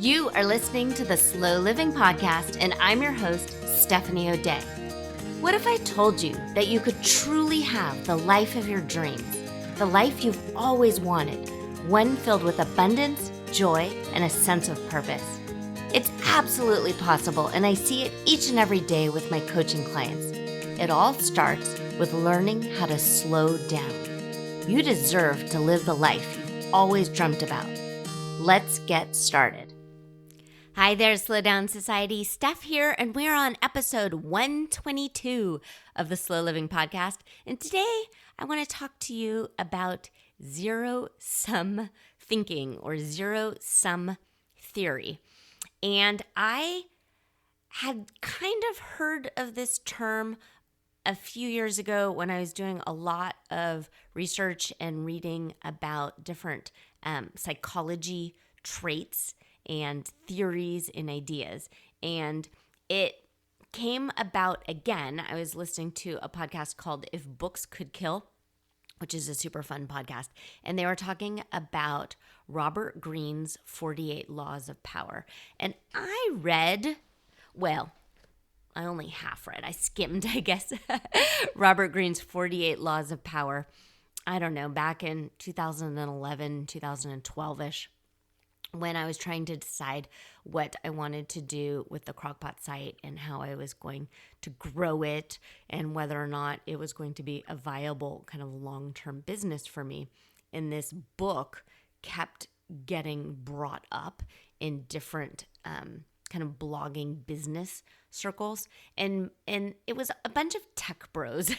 You are listening to the Slow Living Podcast, and I'm your host, Stephanie O'Day. What if I told you that you could truly have the life of your dreams, the life you've always wanted, one filled with abundance, joy, and a sense of purpose? It's absolutely possible, and I see it each and every day with my coaching clients. It all starts with learning how to slow down. You deserve to live the life you've always dreamt about. Let's get started. Hi there, Slow Down Society. Steph here, and we're on episode 122 of the Slow Living Podcast. And today, I want to talk to you about zero-sum thinking or zero-sum theory. And I had kind of heard of this term a few years ago when I was doing a lot of research and reading about different psychology traits and theories and ideas. And it came about again. I was listening to a podcast called If Books Could Kill, which is a super fun podcast. And they were talking about Robert Greene's 48 Laws of Power. And I read, well, I only half read. I skimmed, I guess, Robert Greene's 48 Laws of Power. I don't know, back in 2011, 2012-ish. When I was trying to decide what I wanted to do with the Crock-Pot site and how I was going to grow it and whether or not it was going to be a viable kind of long-term business for me. And this book kept getting brought up in different kind of blogging business circles. And it was a bunch of tech bros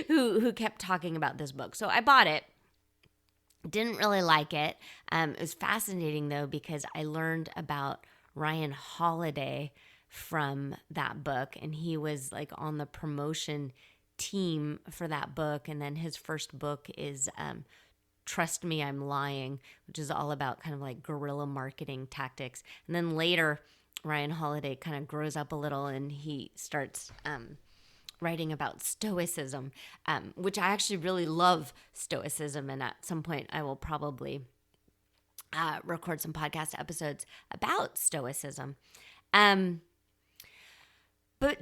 who kept talking about this book. So I bought it. Didn't really like it. It was fascinating, though, because I learned about Ryan Holiday from that book, and he was like on the promotion team for that book. And then his first book is Trust Me, I'm Lying, which is all about kind of like guerrilla marketing tactics. And then later, Ryan Holiday kind of grows up a little and he starts writing about Stoicism, which I actually really love Stoicism. And at some point, I will probably record some podcast episodes about Stoicism. But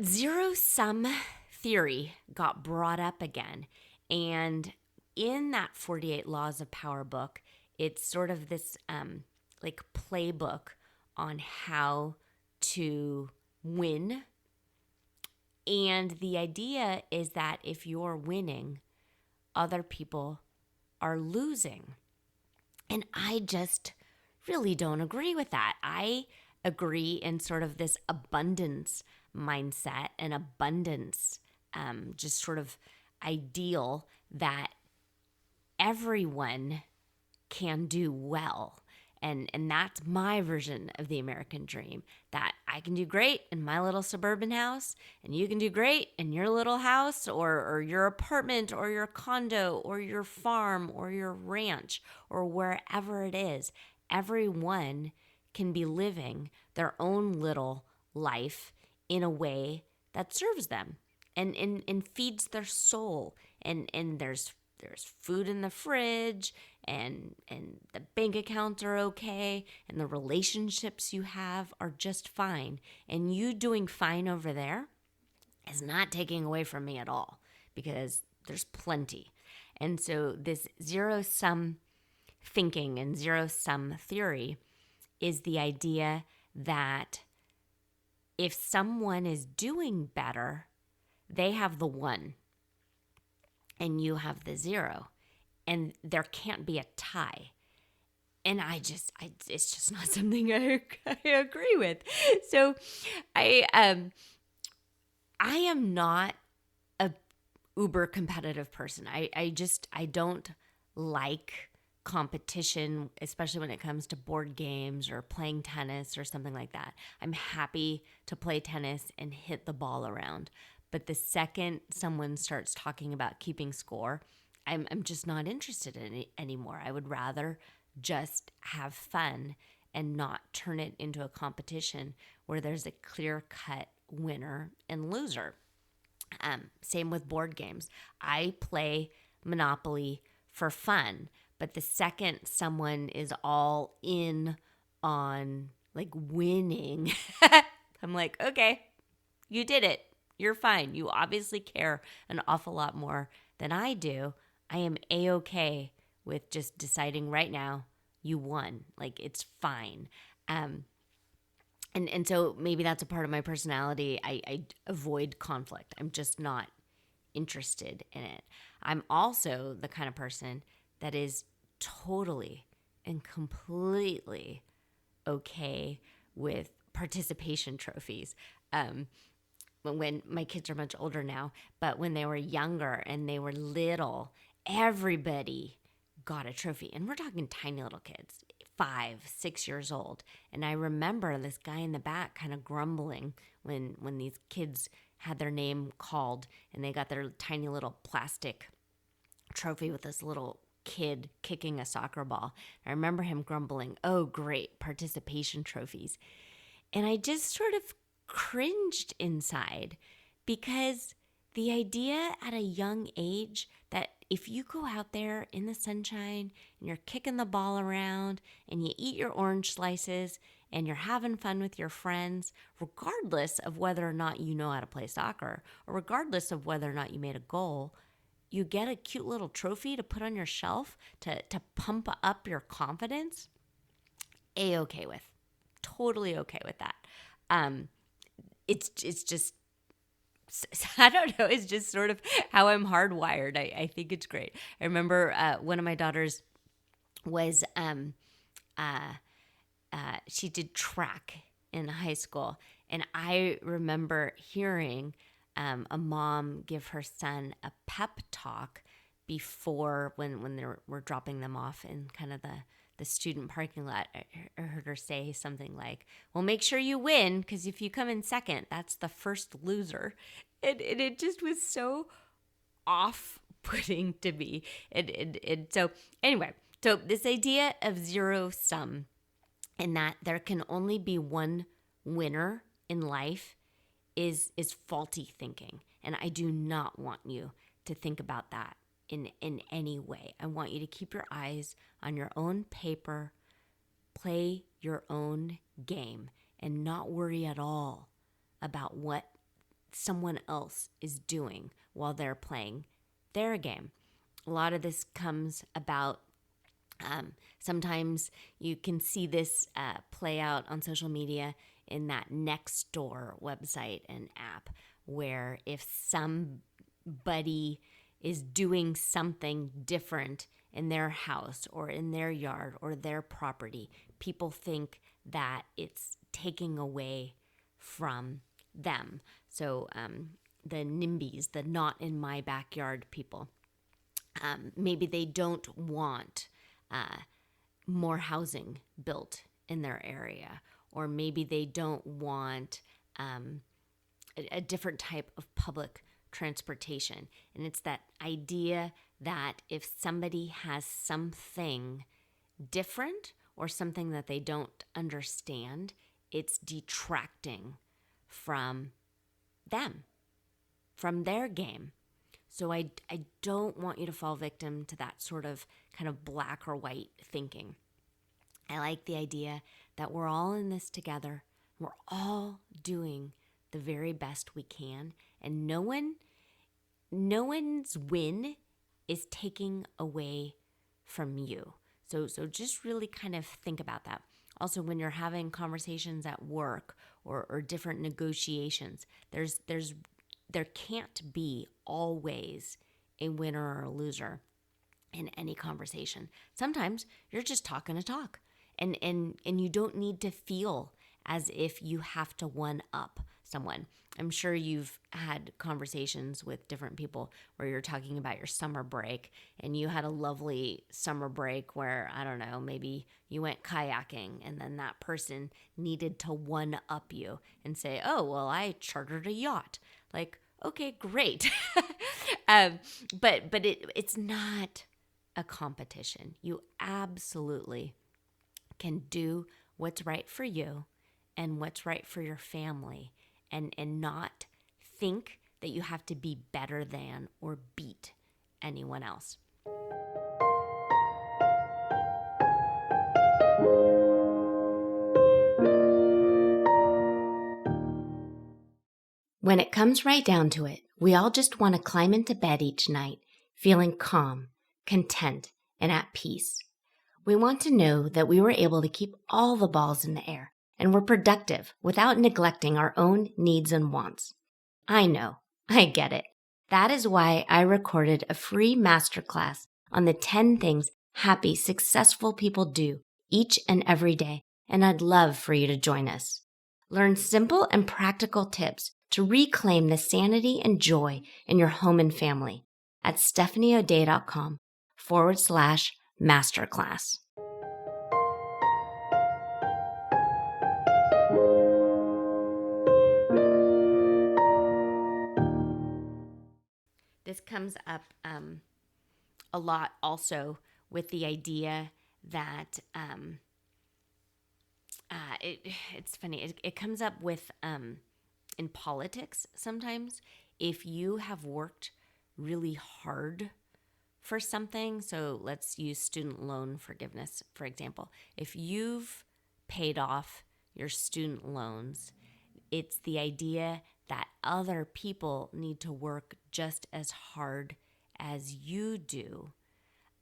zero-sum theory got brought up again. And in that 48 Laws of Power book, it's sort of this like playbook on how to win. And the idea is that if you're winning, other people are losing. And I just really don't agree with that. I agree in sort of this abundance mindset and abundance just sort of ideal that everyone can do well. And that's my version of the American dream, that I can do great in my little suburban house, and you can do great in your little house or your apartment or your condo or your farm or your ranch or wherever it is. Everyone can be living their own little life in a way that serves them and feeds their soul. And there's food in the fridge, and the bank accounts are okay, and the relationships you have are just fine. And you doing fine over there is not taking away from me at all, because there's plenty. And so this zero-sum thinking and zero-sum theory is the idea that if someone is doing better, they have the one and you have the zero, and there can't be a tie. And it's just not something I agree with. So I am not a uber competitive person. I don't like competition, especially when it comes to board games or playing tennis or something like that. I'm happy to play tennis and hit the ball around. But the second someone starts talking about keeping score, I'm just not interested in it anymore. I would rather just have fun and not turn it into a competition where there's a clear-cut winner and loser. Same with board games. I play Monopoly for fun, but the second someone is all in on like winning, I'm like, okay, you did it. You're fine. You obviously care an awful lot more than I do. I am A-okay with just deciding right now you won. Like, it's fine. And so maybe that's a part of my personality. I avoid conflict. I'm just not interested in it. I'm also the kind of person that is totally and completely okay with participation trophies. When my kids are much older now, but when they were younger and they were little, everybody got a trophy. And we're talking tiny little kids, 5, 6 years old. And I remember this guy in the back kind of grumbling when these kids had their name called and they got their tiny little plastic trophy with this little kid kicking a soccer ball. I remember him grumbling, oh, great, participation trophies. And I just sort of cringed inside because the idea at a young age that if you go out there in the sunshine and you're kicking the ball around and you eat your orange slices and you're having fun with your friends, regardless of whether or not you know how to play soccer or regardless of whether or not you made a goal, you get a cute little trophy to put on your shelf to pump up your confidence. A-okay with. Totally okay with that. It's just, I don't know, it's just sort of how I'm hardwired. I think it's great. I remember one of my daughters was, she did track in high school. And I remember hearing a mom give her son a pep talk before when they were dropping them off in kind of the student parking lot. I heard her say something like, well, make sure you win, because if you come in second, that's the first loser. And it just was so off-putting to me. And so anyway, so this idea of zero sum and that there can only be one winner in life is faulty thinking. And I do not want you to think about that in any way. I want you to keep your eyes on your own paper, play your own game, and not worry at all about what someone else is doing while they're playing their game. A lot of this comes about sometimes you can see this play out on social media in that Nextdoor website and app, where if somebody is doing something different in their house or in their yard or their property, people think that it's taking away from them. So the NIMBYs, the not in my backyard people, maybe they don't want more housing built in their area, or maybe they don't want a different type of public transportation. And it's that idea that if somebody has something different or something that they don't understand, it's detracting from them, from their game. So I don't want you to fall victim to that sort of kind of black or white thinking. I like the idea that we're all in this together. We're all doing the very best we can, and no one's win is taking away from you. So just really kind of think about that. Also, when you're having conversations at work or different negotiations, there can't be always a winner or a loser in any conversation. Sometimes you're just talking to talk, and you don't need to feel as if you have to one up someone. I'm sure you've had conversations with different people where you're talking about your summer break, and you had a lovely summer break where, I don't know, maybe you went kayaking, and then that person needed to one up you and say, oh, well, I chartered a yacht. Like, okay, great. But it's not a competition. You absolutely can do what's right for you and what's right for your family, and not think that you have to be better than or beat anyone else. When it comes right down to it, we all just want to climb into bed each night, feeling calm, content, and at peace. We want to know that we were able to keep all the balls in the air and were productive without neglecting our own needs and wants. I know, I get it. That is why I recorded a free masterclass on the 10 things happy, successful people do each and every day, and I'd love for you to join us. Learn simple and practical tips to reclaim the sanity and joy in your home and family at stephanieodea.com/masterclass. This comes up a lot also with the idea that it's funny. It comes up with in politics sometimes. If you have worked really hard for something, so let's use student loan forgiveness, for example. If you've paid off your student loans, it's the idea that other people need to work just as hard as you do.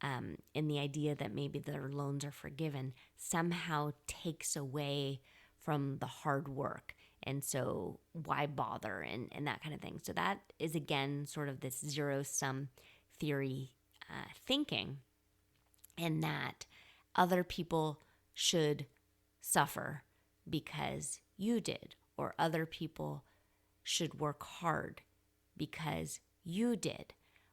And the idea that maybe their loans are forgiven somehow takes away from the hard work. And so why bother and that kind of thing. So that is, again, sort of this zero-sum theory thinking, and that other people should suffer because you did, or other people should work hard because you did.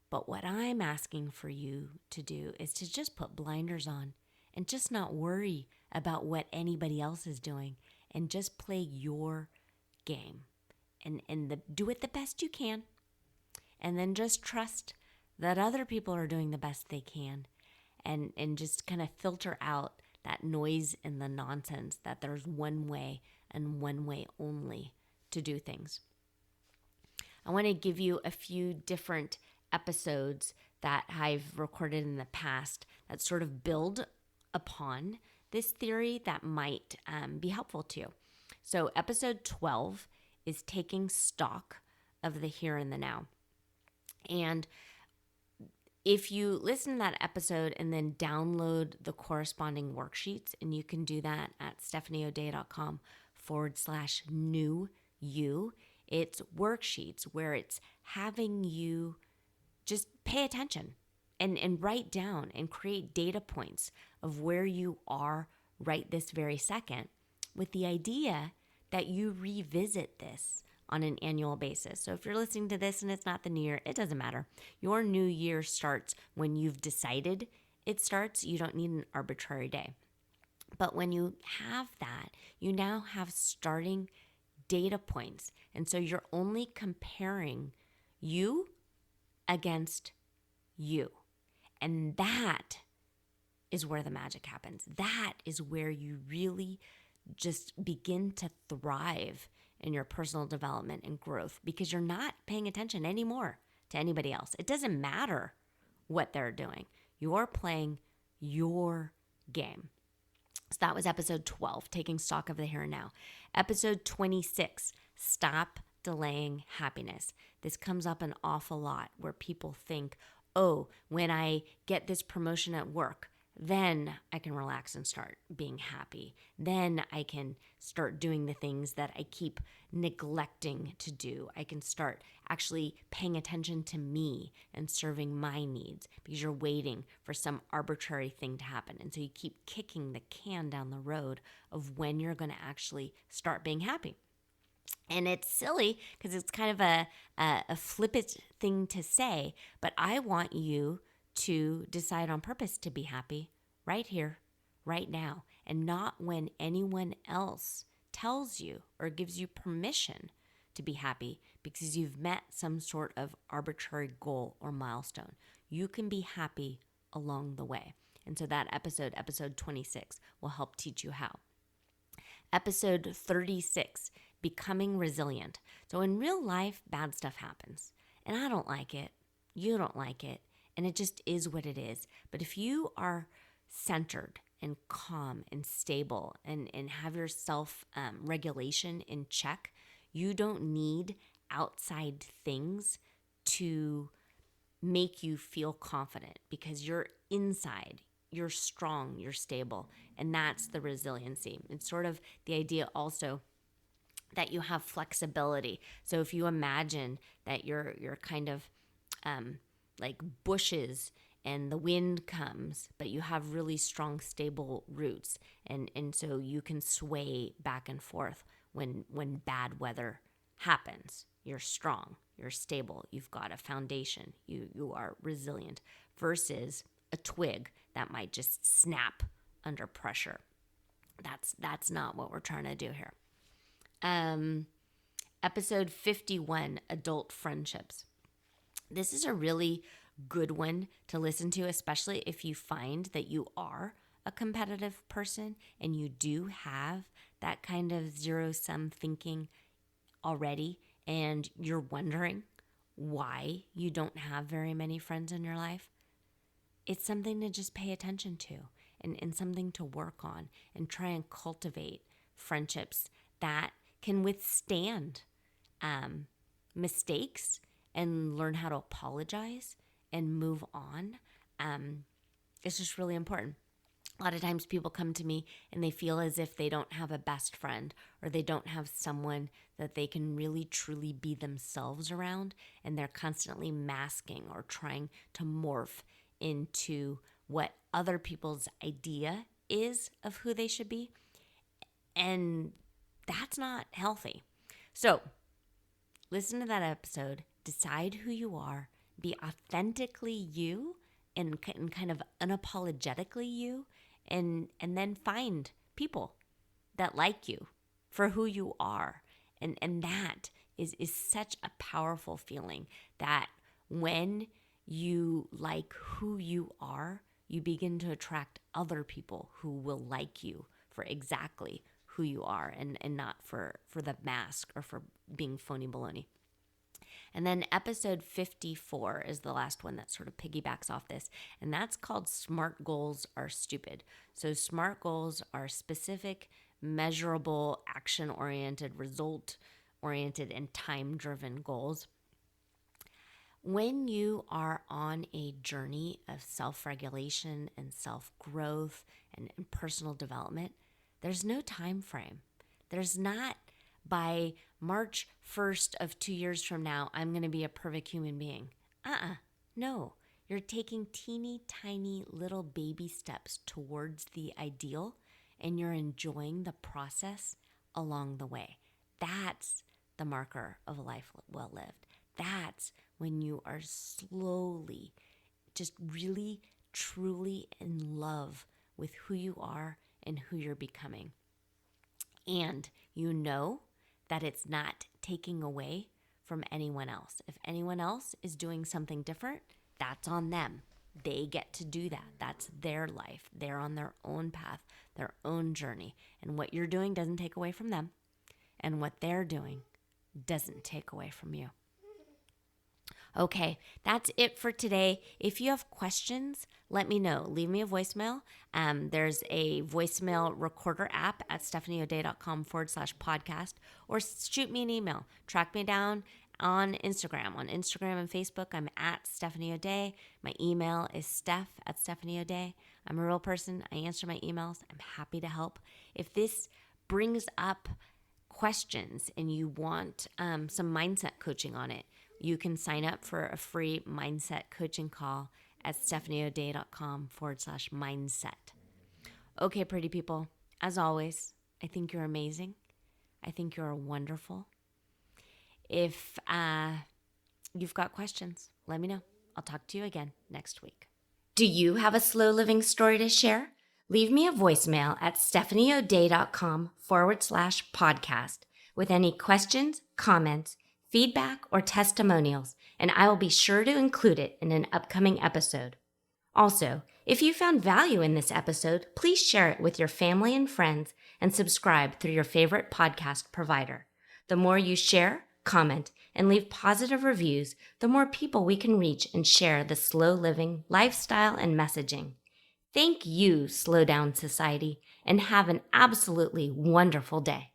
But what I'm asking for you to do is to just put blinders on and just not worry about what anybody else is doing, and just play your game and do it the best you can. And then just trust that other people are doing the best they can, and just kind of filter out that noise and the nonsense that there's one way and one way only to do things. I want to give you a few different episodes that I've recorded in the past that sort of build upon this theory that might be helpful to you. So episode 12 is taking stock of the here and the now. And if you listen to that episode and then download the corresponding worksheets, and you can do that at stephanieodea.com/new you, it's worksheets where it's having you just pay attention and write down and create data points of where you are right this very second, with the idea that you revisit this on an annual basis. So if you're listening to this and it's not the new year, it doesn't matter. Your new year starts when you've decided it starts. You don't need an arbitrary day. But when you have that, you now have starting data points. And so you're only comparing you against you. And that is where the magic happens. That is where you really just begin to thrive in your personal development and growth, because you're not paying attention anymore to anybody else. It doesn't matter what they're doing. You're playing your game. So that was episode 12, taking stock of the here and now. Episode 26, stop delaying happiness. This comes up an awful lot where people think, oh, when I get this promotion at work, then I can relax and start being happy. Then I can start doing the things that I keep neglecting to do. I can start actually paying attention to me and serving my needs, because you're waiting for some arbitrary thing to happen. And so you keep kicking the can down the road of when you're going to actually start being happy. And it's silly because it's kind of a flippant thing to say, but I want you to decide on purpose to be happy right here, right now, and not when anyone else tells you or gives you permission to be happy because you've met some sort of arbitrary goal or milestone. You can be happy along the way. And so that episode 26, will help teach you how. Episode 36, becoming resilient. So in real life, bad stuff happens. And I don't like it. You don't like it. And it just is what it is. But if you are centered and calm and stable and have your self-regulation in check, you don't need outside things to make you feel confident, because you're inside, you're strong, you're stable, and that's the resiliency. It's sort of the idea also that you have flexibility. So if you imagine that you're kind of like bushes and the wind comes, but you have really strong, stable roots, and so you can sway back and forth when bad weather happens. You're strong, you're stable, you've got a foundation, you are resilient, versus a twig that might just snap under pressure. That's not what we're trying to do here. Episode 51, Adult Friendships. This is a really good one to listen to, especially if you find that you are a competitive person and you do have that kind of zero-sum thinking already, and you're wondering why you don't have very many friends in your life. It's something to just pay attention to, and something to work on, and try and cultivate friendships that can withstand mistakes and learn how to apologize and move on. It's just really important. A lot of times people come to me and they feel as if they don't have a best friend, or they don't have someone that they can really truly be themselves around, and they're constantly masking or trying to morph into what other people's idea is of who they should be. And that's not healthy. So listen to that episode, decide who you are, be authentically you, and kind of unapologetically you, and then find people that like you for who you are. And that is such a powerful feeling, that when you like who you are, you begin to attract other people who will like you for exactly who you are, and not for the mask or for being phony baloney. And then episode 54 is the last one that sort of piggybacks off this, and that's called SMART Goals Are Stupid. So SMART goals are specific, measurable, action-oriented, result-oriented, and time-driven goals. When you are on a journey of self-regulation and self-growth and personal development, there's no time frame. There's not, by March 1st of 2 years from now, I'm going to be a perfect human being. No. You're taking teeny tiny little baby steps towards the ideal, and you're enjoying the process along the way. That's the marker of a life well lived. That's when you are slowly, just really, truly in love with who you are and who you're becoming. And you know that it's not taking away from anyone else. If anyone else is doing something different, that's on them. They get to do that. That's their life. They're on their own path, their own journey. And what you're doing doesn't take away from them. And what they're doing doesn't take away from you. Okay, that's it for today. If you have questions, let me know. Leave me a voicemail. There's a voicemail recorder app at stephaniodea.com/podcast, or shoot me an email. Track me down on Instagram. On Instagram and Facebook, I'm at Stephanie O'Day. My email is steph@stephaniodea. I'm a real person. I answer my emails. I'm happy to help. If this brings up questions and you want some mindset coaching on it, you can sign up for a free mindset coaching call at stephaniodea.com/mindset. Okay, pretty people, as always, I think you're amazing. I think you're wonderful. If you've got questions, let me know. I'll talk to you again next week. Do you have a slow living story to share? Leave me a voicemail at stephaniodea.com/podcast with any questions, comments, feedback, or testimonials, and I will be sure to include it in an upcoming episode. Also, if you found value in this episode, please share it with your family and friends and subscribe through your favorite podcast provider. The more you share, comment, and leave positive reviews, the more people we can reach and share the slow living lifestyle and messaging. Thank you, Slow Down Society, and have an absolutely wonderful day.